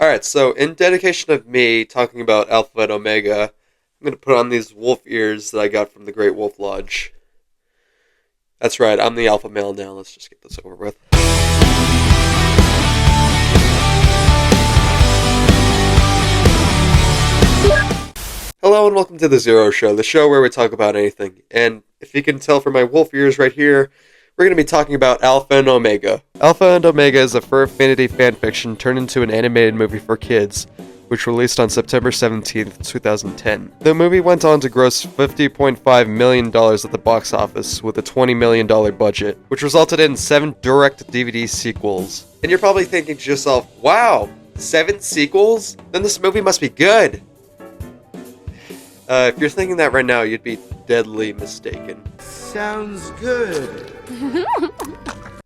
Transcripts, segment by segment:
Alright, so in dedication of me talking about Alpha and Omega, I'm going to put on these wolf ears that I got from the Great Wolf Lodge. That's right, I'm the alpha male now. Let's just get this over with. Hello and welcome to thezer0show, the show where we talk about anything. And if you can tell from my wolf ears right here, we're going to be talking about Alpha and Omega. Alpha and Omega is a fur-affinity fanfiction turned into an animated movie for kids, which released on September 17th, 2010. The movie went on to gross $50.5 million at the box office with a $20 million budget, which resulted in 7 direct-to-DVD sequels. And you're probably thinking to yourself, wow, 7 sequels? Then this movie must be good. If you're thinking that right now, you'd be deadly mistaken. Sounds good.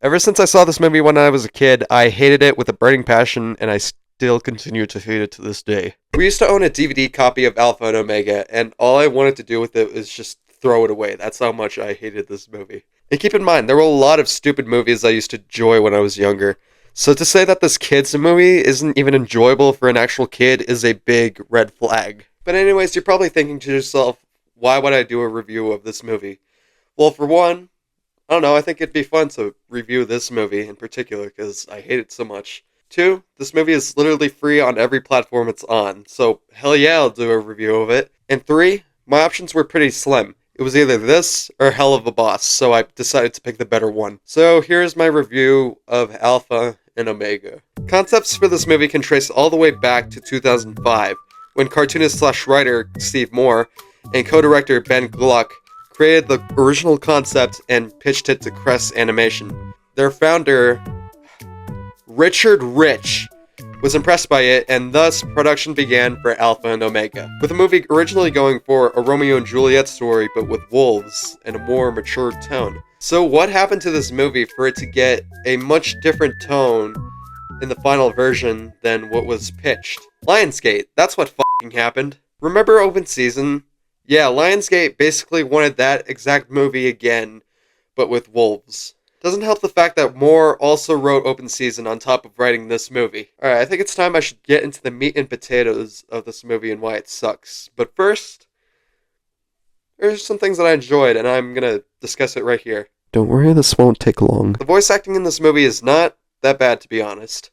Ever since I saw this movie when I was a kid, I hated it with a burning passion, and I still continue to hate it to this day. We used to own a DVD copy of Alpha and Omega, and all I wanted to do with it was just throw it away. That's how much I hated this movie. And keep in mind, there were a lot of stupid movies I used to enjoy when I was younger. So to say that this kid's movie isn't even enjoyable for an actual kid is a big red flag. But anyways, you're probably thinking to yourself, why would I do a review of this movie? Well, for one, I don't know, I think it'd be fun to review this movie in particular because I hate it so much. 2, this movie is literally free on every platform it's on, so hell yeah, I'll do a review of it. And 3, my options were pretty slim. It was either this or Hell of a Boss, so I decided to pick the better one. So here's my review of Alpha and Omega. Concepts for this movie can trace all the way back to 2005, when cartoonist/writer Steve Moore and co-director Ben Gluck created the original concept and pitched it to Crest Animation. Their founder, Richard Rich, was impressed by it, and thus production began for Alpha and Omega, with the movie originally going for a Romeo and Juliet story but with wolves and a more mature tone. So what happened to this movie for it to get a much different tone in the final version than what was pitched? Lionsgate, that's what f***ing happened. Remember Open Season? Yeah, Lionsgate basically wanted that exact movie again, but with wolves. Doesn't help the fact that Moore also wrote Open Season on top of writing this movie. Alright, I think it's time I should get into the meat and potatoes of this movie and why it sucks. But first, there's some things that I enjoyed, and I'm gonna discuss it right here. Don't worry, this won't take long. The voice acting in this movie is not that bad, to be honest.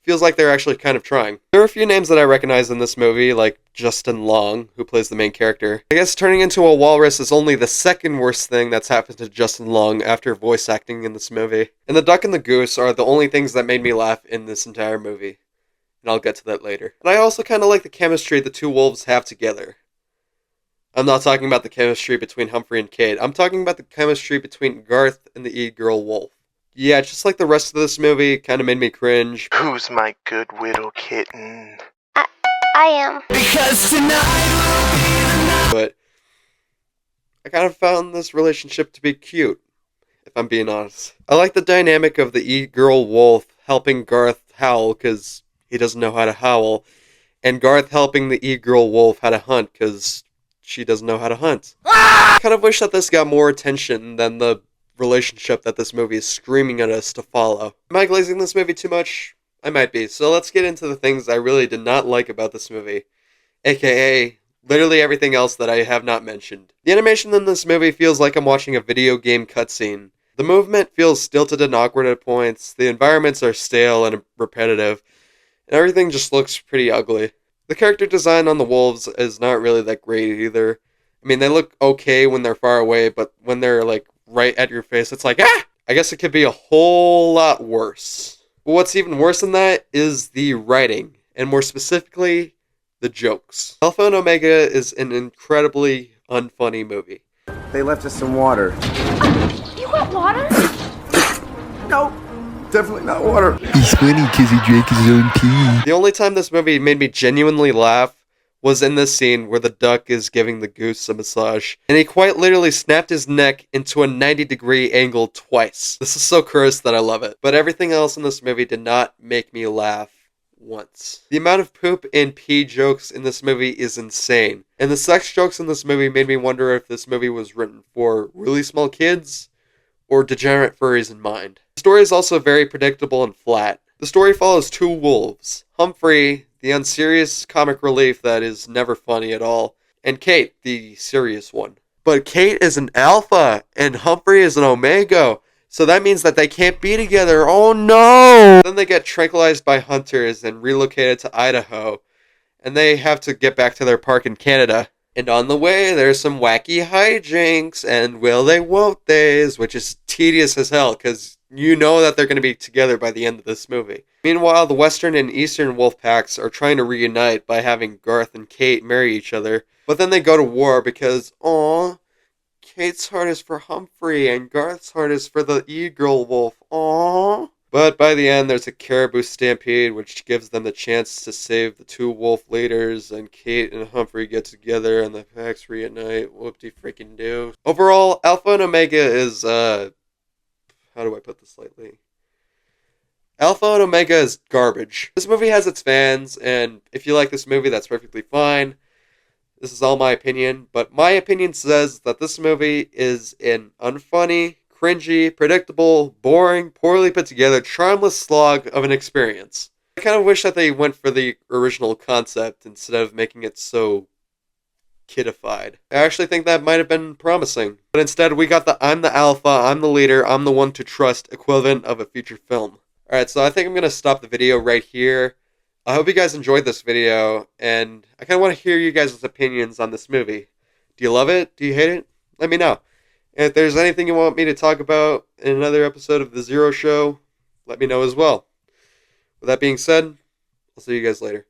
Feels like they're actually kind of trying. There are a few names that I recognize in this movie, like Justin Long, who plays the main character. I guess turning into a walrus is only the second worst thing that's happened to Justin Long after voice acting in this movie. And the duck and the goose are the only things that made me laugh in this entire movie. And I'll get to that later. And I also kind of like the chemistry the two wolves have together. I'm not talking about the chemistry between Humphrey and Kate. I'm talking about the chemistry between Garth and the e-girl wolf. Yeah, just like the rest of this movie, kind of made me cringe. Who's my good widow kitten? I am. Because tonight But I kind of found this relationship to be cute, if I'm being honest. I like the dynamic of the e-girl wolf helping Garth howl because he doesn't know how to howl, and Garth helping the e-girl wolf how to hunt because she doesn't know how to hunt. I kind of wish that this got more attention than the relationship that this movie is screaming at us to follow. Am I glazing this movie too much? I might be. So let's get into the things I really did not like about this movie, aka literally everything else that I have not mentioned. The animation in this movie feels like I'm watching a video game cutscene. The movement feels stilted and awkward at points, the environments are stale and repetitive, and everything just looks pretty ugly. The character design on the wolves is not really that great either. I mean, they look okay when they're far away, but when they're like right at your face, it's like, ah! I guess it could be a whole lot worse. But what's even worse than that is the writing, and more specifically, the jokes. Alpha and Omega is an incredibly unfunny movie. They left us some water. You got water? No, definitely not water. He's funny because he drank his own pee. The only time this movie made me genuinely laugh was in this scene where the duck is giving the goose a massage, and he quite literally snapped his neck into a 90-degree angle twice. This is so cursed that I love it. But everything else in this movie did not make me laugh once. The amount of poop and pee jokes in this movie is insane, and the sex jokes in this movie made me wonder if this movie was written for really small kids or degenerate furries in mind. The story is also very predictable and flat. The story follows two wolves, Humphrey, the unserious comic relief that is never funny at all, and Kate, the serious one. But Kate is an alpha, and Humphrey is an omega, so that means that they can't be together. Oh no! Then they get tranquilized by hunters and relocated to Idaho, and they have to get back to their park in Canada. And on the way, there's some wacky hijinks, and will they, won't theys, which is tedious as hell, because you know that they're going to be together by the end of this movie. Meanwhile, the Western and Eastern wolf packs are trying to reunite by having Garth and Kate marry each other, but then they go to war because, aww, Kate's heart is for Humphrey, and Garth's heart is for the e-girl wolf, aww. But by the end, there's a caribou stampede, which gives them the chance to save the two wolf leaders, and Kate and Humphrey get together, and the packs reunite. Whoop-de-freaking-do. Overall, Alpha and Omega is, how do I put this lightly? Alpha and Omega is garbage. This movie has its fans, and if you like this movie, that's perfectly fine. This is all my opinion, but my opinion says that this movie is an unfunny, cringy, predictable, boring, poorly put together, charmless slog of an experience. I kind of wish that they went for the original concept instead of making it so kidified. I actually think that might have been promising. But instead, we got the I'm the alpha, I'm the leader, I'm the one to trust equivalent of a feature film. Alright, so I think I'm going to stop the video right here. I hope you guys enjoyed this video, and I kind of want to hear you guys' opinions on this movie. Do you love it? Do you hate it? Let me know. And if there's anything you want me to talk about in another episode of The Zero Show, let me know as well. With that being said, I'll see you guys later.